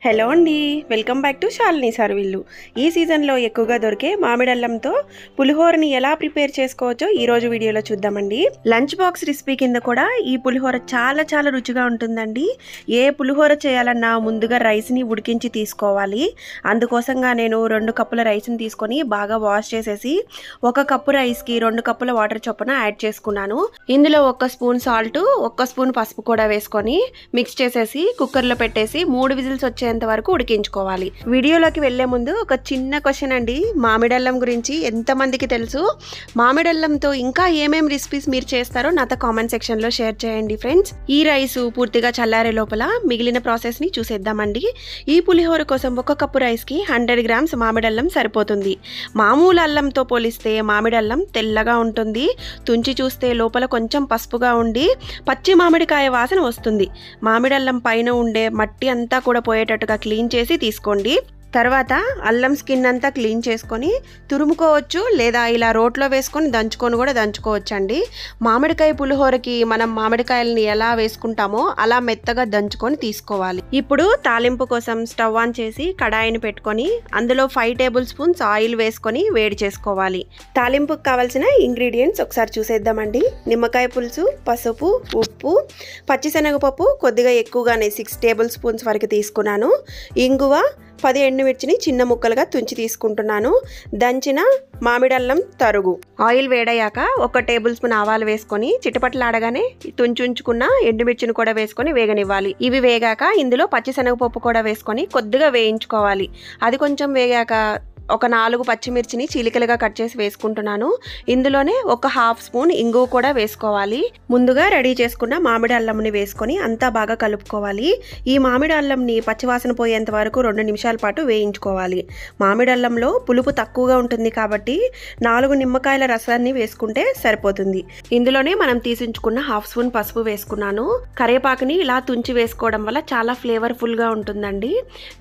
Hello అండి, welcome back to Shalini సర్విల్లు. ఈ సీజన్లో ఎక్కువగా దొరికే మామిడల్లంతో పులిహోరని ఎలా ప్రిపేర్ చేసుకోవచ్చో ఈరోజు వీడియోలో చూద్దామండి. లంచ్ బాక్స్ రెసిపీ కింద కూడా ఈ పులిహోర చాలా చాలా రుచిగా ఉంటుందండి. ఏ పులిహోర చేయాలన్నా ముందుగా రైస్ని ఉడికించి తీసుకోవాలి. అందుకోసంగా నేను 2 కప్పుల రైస్ని తీసుకొని బాగా వాష్ చేసేసి 1 కప్పు రైస్కి 2 కప్పుల వాటర్ చొప్పున యాడ్ చేసుకున్నాను. ఇందులో 1 స్పూన్ సాల్ట్, 1 స్పూన్ పసుపు కూడా వేసుకొని మిక్స్ చేసేసి కుక్కర్లో పెట్టేసి 3 విజిల్స్ వచ్చే వరకు ఉడికించుకోవాలి. వీడియోలోకి వెళ్లే ముందు ఒక చిన్న క్వశ్చన్ అండి. మామిడల్లం గురించి ఎంతమందికి తెలుసు? మామిడల్లంతో ఇంకా ఏమేమి రెసిపీస్ మీరు చేస్తారో నాతో కామెంట్ సెక్షన్ లో షేర్ చేయండి ఫ్రెండ్స్. ఈ రైస్ పూర్తిగా చల్లారే లోపల మిగిలిన ప్రాసెస్ ని చూసేద్దామండి. ఈ పులిహోర కోసం 1 కప్పు రైస్ కి 100 గ్రామ్స్ మామిడల్లం సరిపోతుంది. మామూలు అల్లంతో పోలిస్తే మామిడల్లం తెల్లగా ఉంటుంది. తుంచి చూస్తే లోపల కొంచెం పసుపుగా ఉండి పచ్చి మామిడికాయ వాసన వస్తుంది. మామిడల్లం పైన ఉండే మట్టి అంతా కూడా పోయేటట్టు క్లీన్ చేసి తీసుకోండి. తర్వాత అల్లం స్కిన్ అంతా క్లీన్ చేసుకొని తురుముకోవచ్చు, లేదా ఇలా రోట్లో వేసుకొని దంచుకొని కూడా దంచుకోవచ్చు అండి. మామిడికాయ పులిహోరకి మనం మామిడికాయలని ఎలా వేసుకుంటామో అలా మెత్తగా దంచుకొని తీసుకోవాలి. ఇప్పుడు తాలింపు కోసం స్టవ్ ఆన్ చేసి కడాయిని పెట్టుకొని అందులో 5 టేబుల్ స్పూన్స్ ఆయిల్ వేసుకొని వేడి చేసుకోవాలి. తాలింపుకి కావాల్సిన ఇంగ్రీడియంట్స్ ఒకసారి చూసేద్దామండి. నిమ్మకాయ పులుసు, పసుపు, ఉప్పు, పచ్చిశనగపప్పు కొద్దిగా ఎక్కువగానే 6 టేబుల్ స్పూన్స్ వరకు తీసుకున్నాను. ఇంగువ, 10 ఎండుమిర్చిని చిన్న ముక్కలుగా తుంచి తీసుకుంటున్నాను. దంచిన మామిడల్లం తరుగు. ఆయిల్ వేడయ్యాక 1 టేబుల్ స్పూన్ ఆవాలు వేసుకొని చిటపటలాడగానే తుంచుకున్న ఎండుమిర్చిని కూడా వేసుకొని వేగనివ్వాలి. ఇవి వేగాక ఇందులో పచ్చిశనగపప్పు కూడా వేసుకొని కొద్దిగా వేయించుకోవాలి. అది కొంచెం వేగాక ఒక 4 పచ్చిమిర్చిని చీలికలుగా కట్ చేసి వేసుకుంటున్నాను. ఇందులోనే 1/2 స్పూన్ ఇంగువ కూడా వేసుకోవాలి. ముందుగా రెడీ చేసుకున్న మామిడి అల్లంని వేసుకొని అంతా బాగా కలుపుకోవాలి. ఈ మామిడి అల్లంని పచ్చివాసన పోయేంత వరకు 2 నిమిషాల పాటు వేయించుకోవాలి. మామిడి అల్లంలో పులుపు తక్కువగా ఉంటుంది కాబట్టి 4 నిమ్మకాయల రసాన్ని వేసుకుంటే సరిపోతుంది. ఇందులోనే మనం తీసించుకున్న 1/2 స్పూన్ పసుపు వేసుకున్నాను. కరివేపాకుని ఇలా తుంచి వేసుకోవడం వల్ల చాలా ఫ్లేవర్ఫుల్ గా ఉంటుందండి.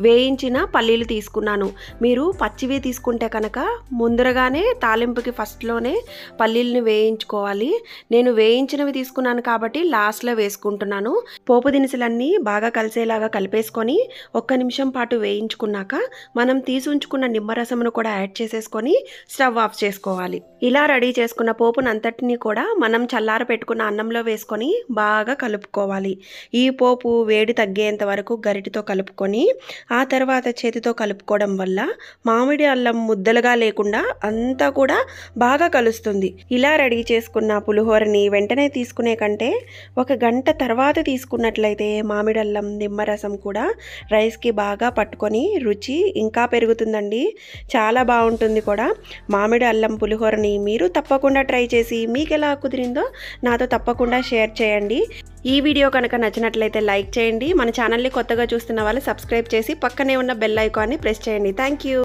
వేయించిన పల్లీలు తీసుకున్నాను. మీరు పచ్చివి తీసుకుంటే కనుక ముందరగానే తాలింపుకి ఫస్ట్లోనే పల్లీలను వేయించుకోవాలి. నేను వేయించినవి తీసుకున్నాను కాబట్టి లాస్ట్లో వేసుకుంటున్నాను. పోపు దినుసులన్నీ బాగా కలిసేలాగా కలిపేసుకొని 1 నిమిషం పాటు వేయించుకున్నాక మనం తీసుంచుకున్న నిమ్మరసమును కూడా యాడ్ చేసేసుకొని స్టవ్ ఆఫ్ చేసుకోవాలి. ఇలా రెడీ చేసుకున్న పోపును అంతటినీ కూడా మనం చల్లార పెట్టుకున్న అన్నంలో వేసుకొని బాగా కలుపుకోవాలి. ఈ పోపు వేడి తగ్గేంత వరకు గరిటితో కలుపుకొని ఆ తర్వాత చేతితో కలుపుకోవడం వల్ల మామిడి అల్లం ముద్దలుగా లేకుండా అంతా కూడా బాగా కలుస్తుంది. ఇలా రెడీ చేసుకున్న పులిహోరని వెంటనే తీసుకునే కంటే 1 గంట తర్వాత తీసుకున్నట్లయితే మామిడి అల్లం నిమ్మరసం కూడా రైస్కి బాగా పట్టుకొని రుచి ఇంకా పెరుగుతుందండి. చాలా బాగుంటుంది కూడా. మామిడి అల్లం పులిహోరని మీరు తప్పకుండా ట్రై చేసి మీకు ఎలా కుదిరిందో నాతో తప్పకుండా షేర్ చేయండి. ఈ వీడియో కనుక నచ్చినట్లయితే లైక్ చేయండి. మన ఛానల్ని కొత్తగా చూస్తున్న వాళ్ళు సబ్స్క్రైబ్ చేసి పక్కనే ఉన్న బెల్ ఐకాన్ని ప్రెస్ చేయండి. Thank you.